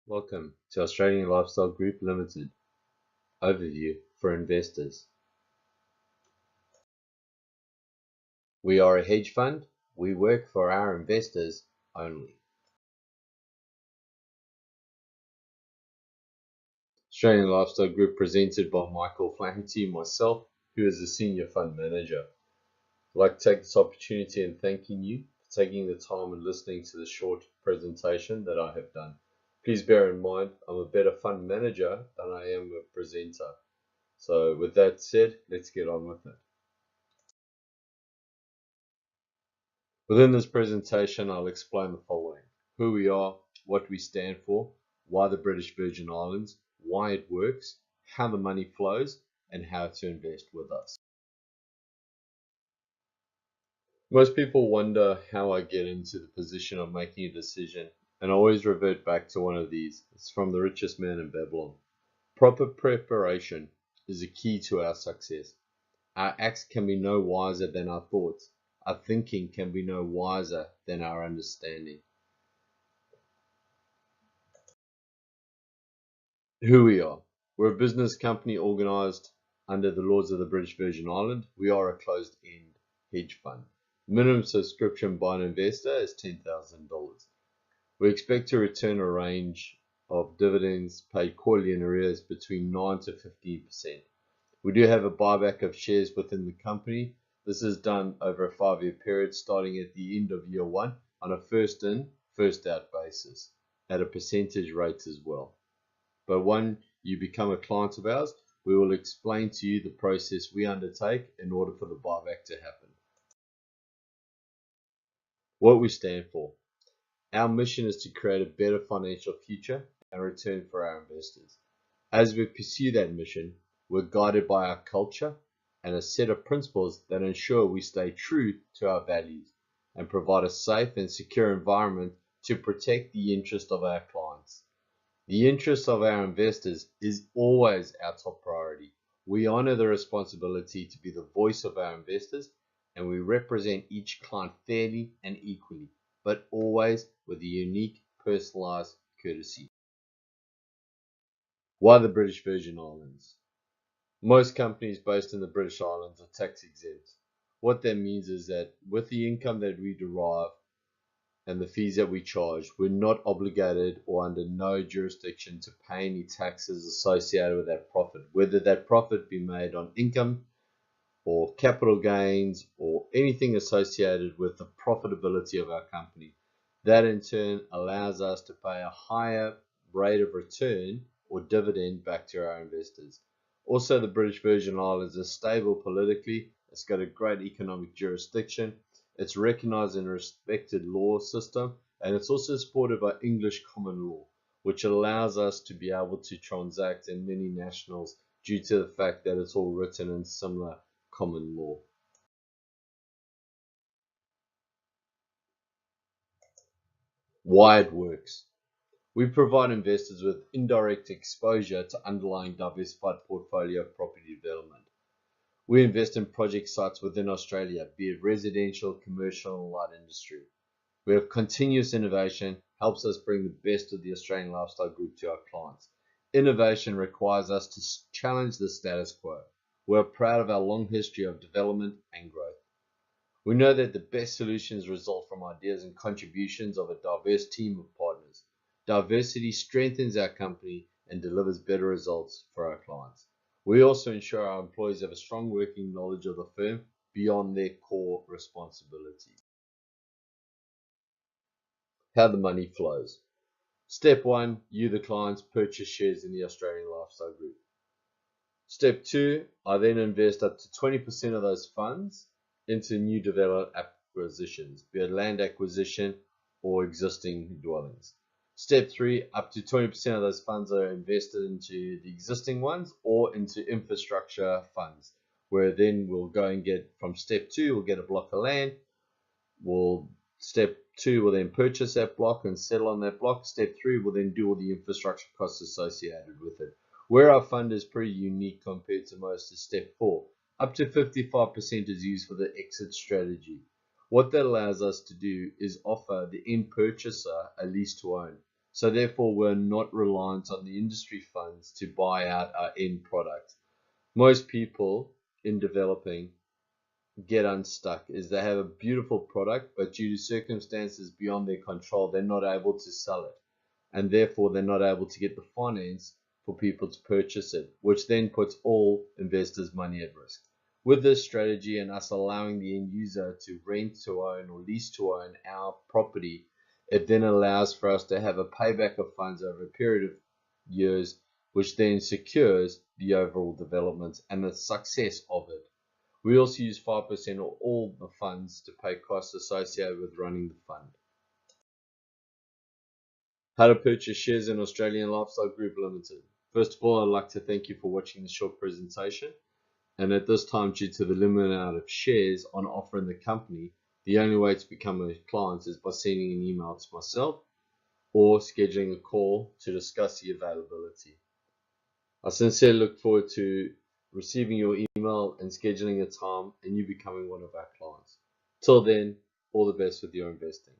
Welcome to Australian Lifestyle Group Limited overview for investors. We are a hedge fund. We work for our investors only. Australian Lifestyle Group presented by Michael Flaherty and myself, who is the Senior Fund Manager. I'd like to take this opportunity in thanking you for taking the time and listening to the short presentation that I have done. Please bear in mind, I'm a better fund manager than I am a presenter. So with that said, let's get on with it. Within this presentation, I'll explain the following: who we are, what we stand for, why the British Virgin Islands, why it works, how the money flows, and how to invest with us. Most people wonder how I get into the position of making a decision, and I always revert back to one of these. It's from The Richest Man in Babylon. Proper preparation is a key to our success. Our acts can be no wiser than our thoughts. Our thinking can be no wiser than our understanding. Who we are. We're a business company organised under the laws of the British Virgin Island. We are a closed-end hedge fund. Minimum subscription by an investor is $10,000. We expect to return a range of dividends paid quarterly in arrears between 9 to 15%. We do have a buyback of shares within the company. This is done over a 5-year period starting at the end of year 1 on a first in, first out basis at a percentage rate as well. But when you become a client of ours, we will explain to you the process we undertake in order for the buyback to happen. What we stand for. Our mission is to create a better financial future and return for our investors. As we pursue that mission, we're guided by our culture and a set of principles that ensure we stay true to our values and provide a safe and secure environment to protect the interest of our clients. The interest of our investors is always our top priority. We honor the responsibility to be the voice of our investors, and we represent each client fairly and equally, but always with a unique, personalized courtesy. Why the British Virgin Islands? Most companies based in the British Islands are tax exempt. What that means is that with the income that we derive and the fees that we charge, we're not obligated or under no jurisdiction to pay any taxes associated with that profit, whether that profit be made on income or capital gains or anything associated with the profitability of our company. That in turn allows us to pay a higher rate of return or dividend back to our investors. Also, the British Virgin Islands is stable politically. It's got a great economic jurisdiction. It's recognized and respected law system, and it's also supported by English common law, which allows us to be able to transact in many nationals due to the fact that it's all written in similar common law. Why it works. We provide investors with indirect exposure to underlying diversified portfolio of property development. We invest in project sites within Australia, be it residential, commercial, and light industry. We have continuous innovation, helps us bring the best of the Australian Lifestyle Group to our clients. Innovation requires us to challenge the status quo. We're proud of our long history of development and growth. We know that the best solutions result from ideas and contributions of a diverse team of partners. Diversity strengthens our company and delivers better results for our clients. We also ensure our employees have a strong working knowledge of the firm beyond their core responsibilities. How the money flows. Step 1, you the clients purchase shares in the Australian Lifestyle Group. Step 2, I then invest up to 20% of those funds into new development acquisitions, be it land acquisition or existing dwellings. Step 3, up to 20% of those funds are invested into the existing ones or into infrastructure funds, where then we'll go and get, from step 2, we'll get a block of land. Step 2 will then purchase that block and settle on that block. Step 3 will then do all the infrastructure costs associated with it. Where our fund is pretty unique compared to most is step 4. Up to 55% is used for the exit strategy. What that allows us to do is offer the end purchaser a lease to own. So therefore, we're not reliant on the industry funds to buy out our end product. Most people in developing get unstuck is they have a beautiful product, but due to circumstances beyond their control, they're not able to sell it. And therefore, they're not able to get the finance for people to purchase it, which then puts all investors' money at risk. With this strategy and us allowing the end user to rent to own or lease to own our property, it then allows for us to have a payback of funds over a period of years, which then secures the overall development and the success of it. We also use 5% of all the funds to pay costs associated with running the fund. How to purchase shares in Australian Lifestyle Group Limited. First of all, I'd like to thank you for watching this short presentation. And at this time, due to the limited amount of shares on offer in the company, the only way to become a client is by sending an email to myself or scheduling a call to discuss the availability. I sincerely look forward to receiving your email and scheduling a time and you becoming one of our clients. Till then, all the best with your investing.